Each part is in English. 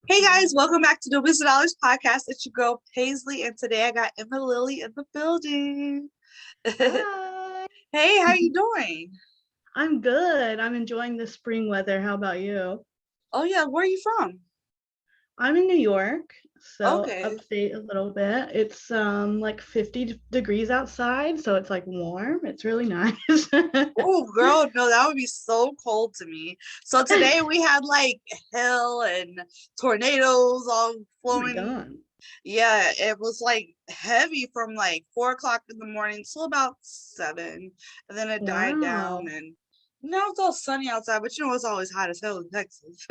Hey guys, welcome back to the Wisdom Dollars podcast. It's your girl Paislee, and today I got Emma Lilly in the building. Hi, Hey, how you doing? I'm good. I'm enjoying the spring weather. How about you? Oh yeah, where are you from? I'm in New York, so Okay. upstate a little bit. It's like 50 degrees outside, so it's like warm. It's really nice. Oh girl, no, that would be so cold to me. So today we had like hail and tornadoes all Oh my flowing. God. Yeah, it was like heavy from like 4 o'clock in the morning till about 7, and then it died down. Wow. And now it's all sunny outside, but it's always hot as hell in Texas.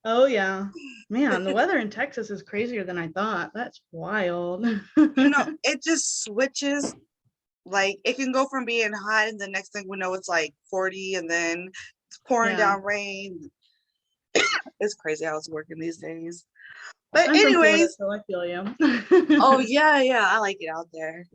Oh yeah. Man, the weather in Texas is crazier than I thought. That's wild. It just switches. Like it can go from being hot and the next thing we know it's like 40 and then it's pouring Yeah. down rain. It's crazy how it's working these days. But I'm from Florida, anyways, so I feel oh you. yeah, I like it out there.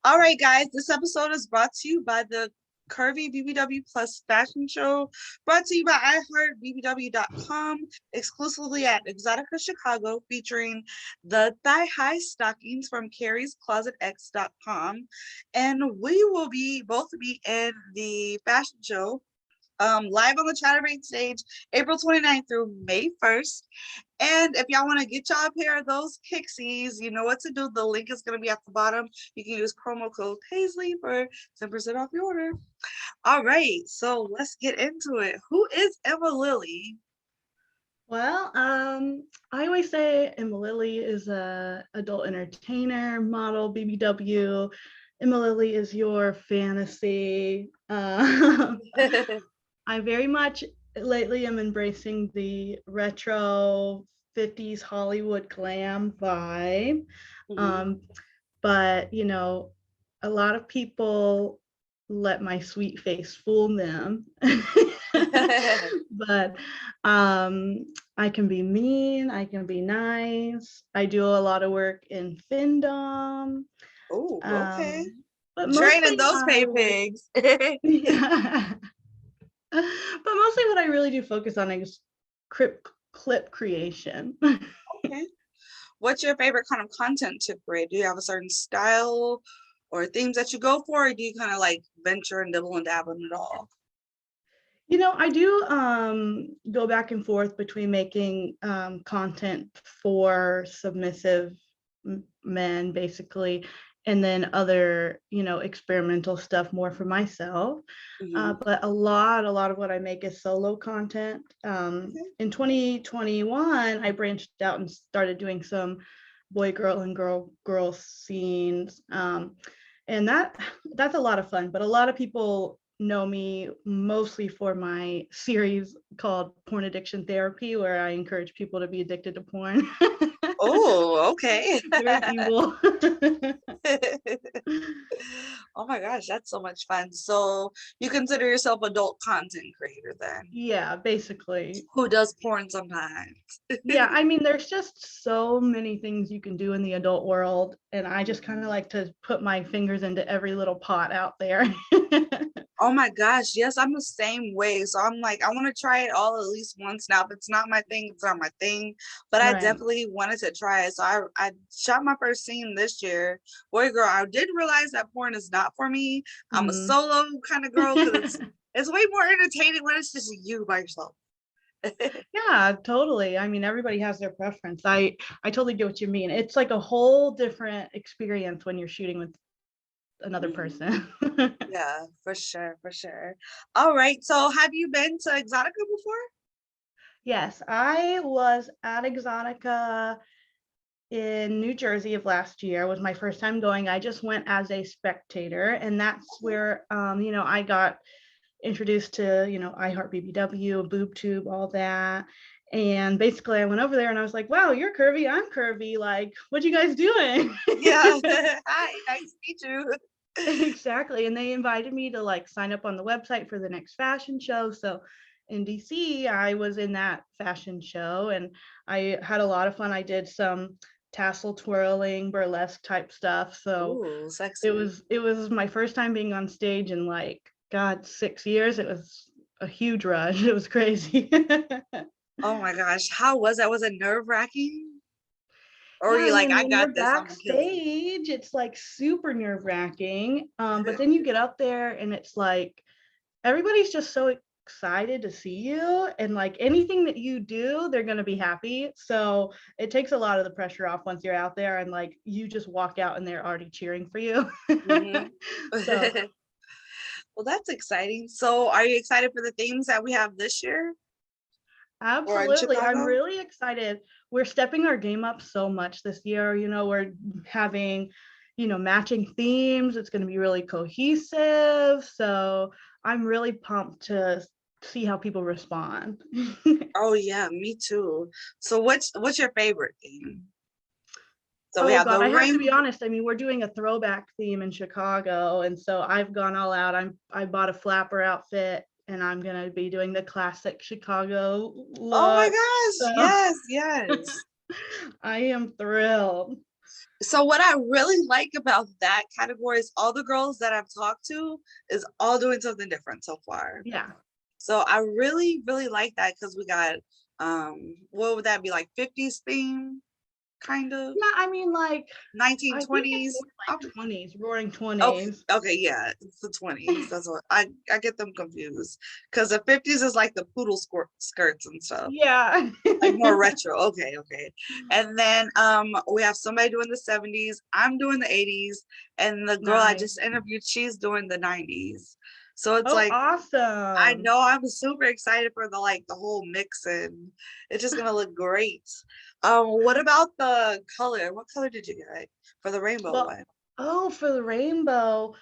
All right, guys, this episode is brought to you by the Curvy BBW Plus fashion show, brought to you by iHeartBBW.com, exclusively at Exotica Chicago, featuring the thigh high stockings from Carrie's ClosetX.com. And we will both be in the fashion show live on the Chatterbait stage April 29th through May 1st. And if y'all want to get y'all a pair of those Kixies, you know what to do. The link is going to be at the bottom. You can use promo code Paislee for 10% off your order. All right, so let's get into it. Who is Emma Lilly? Well, I always say Emma Lilly is a adult entertainer, model, BBW. Emma Lilly is your fantasy. I very much lately am embracing the retro 50s Hollywood glam vibe. Mhm. Um, but a lot of people let my sweet face fool them. But I can be mean, I can be nice. I do a lot of work in findom. Oh, okay. But Draining mostly those pay I pigs. yeah. But mostly what I really do focus on is clip creation. Okay. What's your favorite kind of content to create? Do you have a certain style or themes that you go for, or do you kind of like venture and dibble and dabble in it all? I do go back and forth between making content for submissive men, basically, and then other, experimental stuff more for myself. Hmm. But a lot of what I make is solo content. Okay. In 2021, I branched out and started doing some boy, girl, and girl scenes. And that's a lot of fun, but a lot of people know me mostly for my series called Porn Addiction Therapy, where I encourage people to be addicted to porn. Oh, okay. Very evil. Oh my gosh, that's so much fun. So you consider yourself adult content creator then, Yeah, basically. who does porn sometimes. Yeah, I mean, there's just so many things you can do in the adult world, and I just kind of Mhm. like to put my fingers into every little pot out there. Oh my gosh, yes, I'm the same way. So I'm like, I want to try it all at least once. Now, if it's not my thing, it's not my thing. But I Right. definitely wanted to try it. So I shot my first scene this year. Boy, girl, I did realize that porn is not for me. I'm a Mm. solo kind of girl because it's way more entertaining when it's just you by yourself. Yeah, totally. I mean, everybody has their preference. I totally get what you mean. It's like a whole different experience when you're shooting with another Mhm. person. Yeah, for sure, for sure. All right. So have you been to Exotica before? Yes, I was at Exotica in New Jersey of last year. It was my first time going. I just went as a spectator, and that's Okay. where I got introduced to, iHeart BBW, BoobTube, all that. And basically I went over there and I was like, wow, you're curvy, I'm curvy. Like, what you guys doing? Yeah. Hi, nice to meet you. Exactly. And they invited me to like sign up on the website for the next fashion show. So in DC, I was in that fashion show and I had a lot of fun. I did some tassel twirling, burlesque type stuff. So Ooh, it sexy. was it was my first time being on stage in like God 6 years. It was a huge rush. It was crazy. Oh my gosh, how was that? Was it nerve-wracking? Or were Yeah, you I like, mean, I when got you're this, I'm gonna kill it? backstage, it's like super nerve-wracking. But then you get up there and it's like everybody's just so excited to see you, and like anything that you do, they're gonna be happy. So it takes a lot of the pressure off once you're out there and like you just walk out and they're already cheering for you. Mhm. So Well, that's exciting. So, are you excited for the things that we have this year or in absolutely. I'm Chicago? really excited. We're stepping our game up so much this year. We're having, matching themes. It's going to be really cohesive. So I'm really pumped to see how people respond. Oh yeah, me too. So, what's your favorite theme? So we Oh have God, the I have to rain. be honest. I mean, we're doing a throwback theme in Chicago, and so I've gone all out. I bought a flapper outfit, and I'm gonna be doing the classic Chicago Oh my look. gosh, So yes, yes. I am thrilled. So what I really like about that category is all the girls that I've talked to is all doing something different so far. Yeah. So I really, really like that because we got what would that be, like 50s theme, kind of Yeah, I mean, like, I think it's 1920s. more like 20s, roaring Okay, 20s. okay, yeah, it's the 20s. That's what I get them confused because the 50s is like the poodle skirts and stuff. Yeah. Like more retro. Okay, okay. And then we have somebody doing the 70s. I'm doing the 80s, and the girl I Nice. just interviewed, she's doing the 90s. So it's Oh, like I awesome. know I'm super excited for the whole mix, and it's just gonna look great. What about the color? What color did you get for the rainbow Well, one? oh, for the rainbow.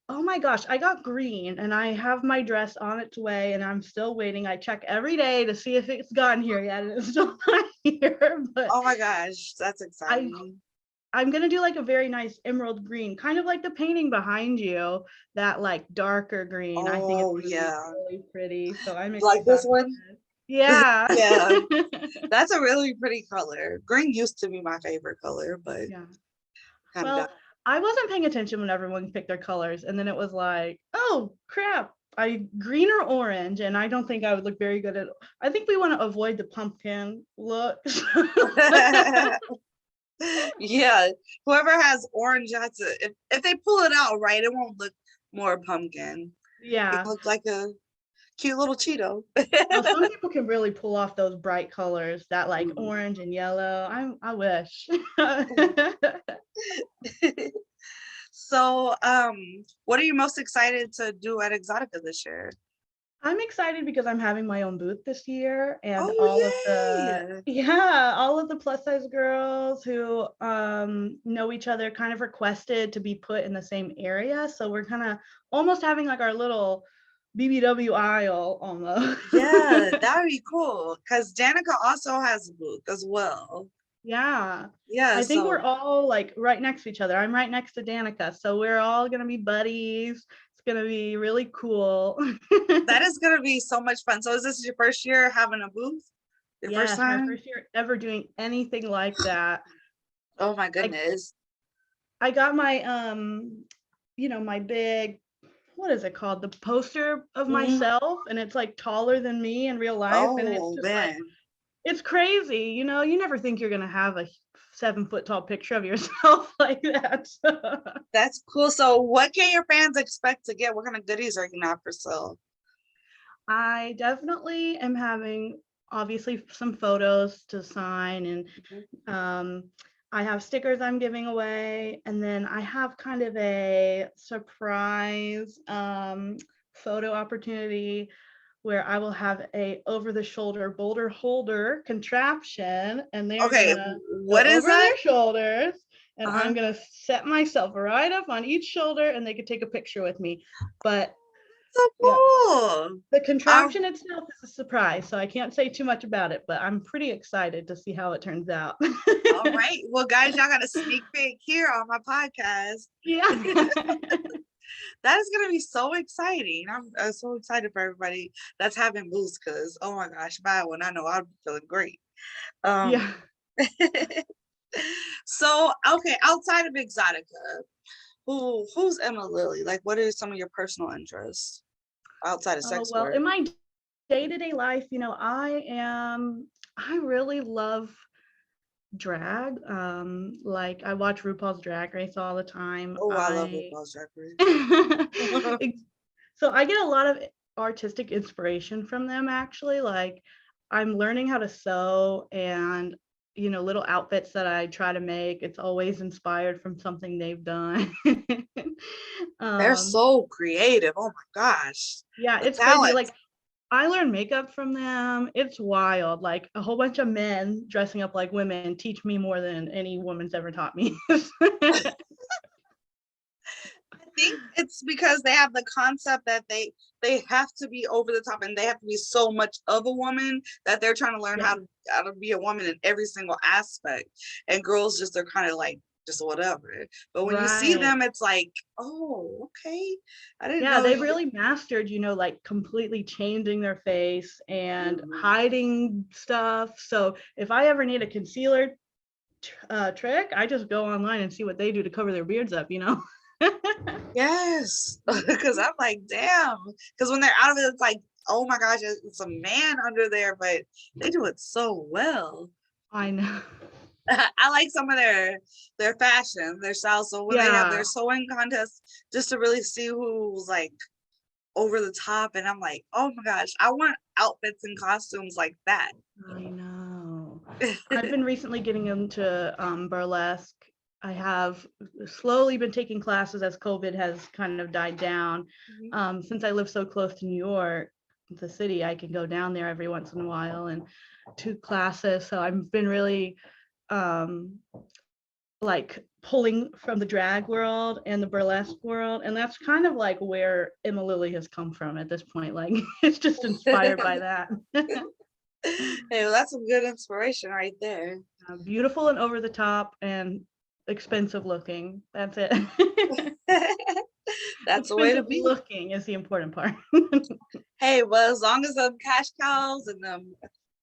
Oh my gosh, I got green and I have my dress on its way and I'm still waiting. I check every day to see if it's gotten here yet and it's still not here. But Oh my gosh, that's I exciting. I'm gonna do like a very nice emerald green, kind of like the painting behind you, that like darker green. I think it's Oh gonna be yeah, really pretty. So I'm like this excited. one. Yeah. Yeah. That's a really pretty color. Green used to be my favorite color, but Yeah. kind of Well, got. I wasn't paying attention when everyone picked their colors, and then it was like, oh crap, I green or orange, and I don't think I would look very good at. I think we want to avoid the pumpkin look. Yeah, whoever has orange has to. If they pull it out right, it won't look more pumpkin. It Yeah. looks like a cute little Cheeto. Well, some people can really pull off those bright colors, that like Mm. orange and yellow. I wish. So, what are you most excited to do at Exotica this year? I'm excited because I'm having my own booth this year, and Oh, yay! all of the plus size girls who know each other kind of requested to be put in the same area. So we're kind of almost having like our little BBW aisle almost. Yeah, that would be cool. Because Danica also has a booth as well. Yeah. Yeah, I think we're so all like right next to each other. I'm right next to Danica, so we're all gonna be buddies. It's gonna be really cool. that is gonna be so much fun. So is this your first year having a booth? Your first Yes, my time? first year ever doing anything like that. Oh my I goodness. I got my my big, what is it called? The poster of Mhm. myself, and it's like taller than me in real life, and it's Oh just like man. it's crazy. You never think you're gonna have a 7 foot tall picture of yourself like that. That's cool. So what can your fans expect to get? What kind of goodies are you gonna have for sale? I definitely am having obviously some photos to sign, and Mhm. I have stickers I'm giving away, and then I have kind of a surprise photo opportunity where I will have a over the shoulder boulder holder contraption, and they're Okay, gonna go what is over that? their shoulders, and Uh-huh. I'm gonna set myself right up on each shoulder, and they could take a picture with me. But So yeah, cool. the Um, contraption itself is a surprise, so I can't say too much about it, but I'm pretty excited to see how it turns out. all right. Well, guys, y'all got a sneak peek here on my podcast. Yeah. That is gonna be so exciting. I'm so excited for everybody that's having booths because oh my gosh, bye when I know I'll be feeling great. Um Yeah. so okay, outside of Exotica, who's Emma Lilly? Like what are some of your personal interests outside of Oh, sex well, work? day-to-day life, I really love drag. Like I watch RuPaul's Drag Race all the time. Oh, I love RuPaul's Drag Race. So I get a lot of artistic inspiration from them, actually. Like I'm learning how to sew, and little outfits that I try to make, it's always inspired from something they've done. They're um so creative. Oh my gosh. yeah, The it's crazy. talent. Like I learned makeup from them. It's wild. Like a whole bunch of men dressing up like women teach me more than any woman's ever taught me. I think it's because they have the concept that they have to be over the top and they have to be so much of a woman that they're trying to learn Yeah. how to be a woman in every single aspect. And girls just are kind of like just whatever. But when you see Right. them, it's like, oh, okay. I didn't Yeah, know they you. really mastered, like completely changing their face and Mhm. hiding stuff. So if I ever need a concealer trick, I just go online and see what they do to cover their beards up. Yes, because I'm like, damn. Because when they're out of it, it's like, oh my gosh, it's a man under there, but they do it so well. I know. I like some of their fashion, their style. So when they have their Yeah, sewing contests, just to really see who's like over the top, and I'm like, oh my gosh, I want outfits and costumes like that. I know. I've been recently getting into burlesque. I have slowly been taking classes as COVID has kind of died down. Mhm. Since I live so close to New York, the city, I can go down there every once in a while and to classes. So I've been really um, like pulling from the drag world and the burlesque world. And that's kind of like where Emma Lilly has come from at this point. Like it's just inspired by that. Hey, well, that's some good inspiration right there. Beautiful and over the top and expensive looking. That's it. That's the way to Expensive be. looking is the important part. Hey, well, as long as them cash cows and them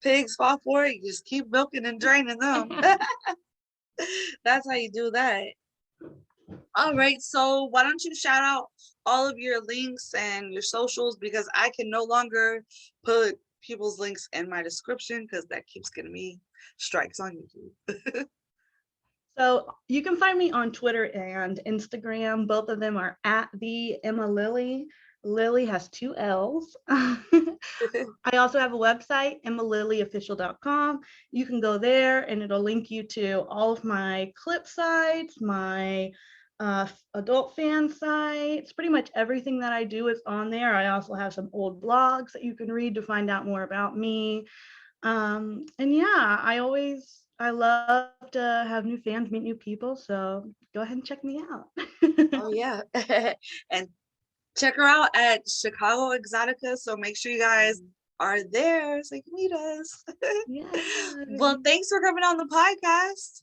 pigs fall for it, you just keep milking and draining them. That's how you do that. All right, so why don't you shout out all of your links and your socials, because I can no longer put people's links in my description because that keeps getting me strikes on YouTube. So you can find me on Twitter and Instagram. Both of them are at the Emma Lilly. Lilly has 2 L's. I also have a website, emmalillyofficial.com. You can go there and it'll link you to all of my clip sites, my adult fan sites. Pretty much everything that I do is on there. I also have some old blogs that you can read to find out more about me. And yeah, I love to have new fans, meet new people. So go ahead and check me out. Oh yeah. And check her out at Chicago Exotica. So make sure you guys are there so you can meet us. Yeah. Well, thanks for coming on the podcast.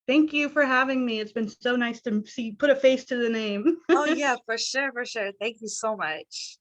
Thank you for having me. It's been so nice to put a face to the name. Oh yeah, for sure, for sure. Thank you so much.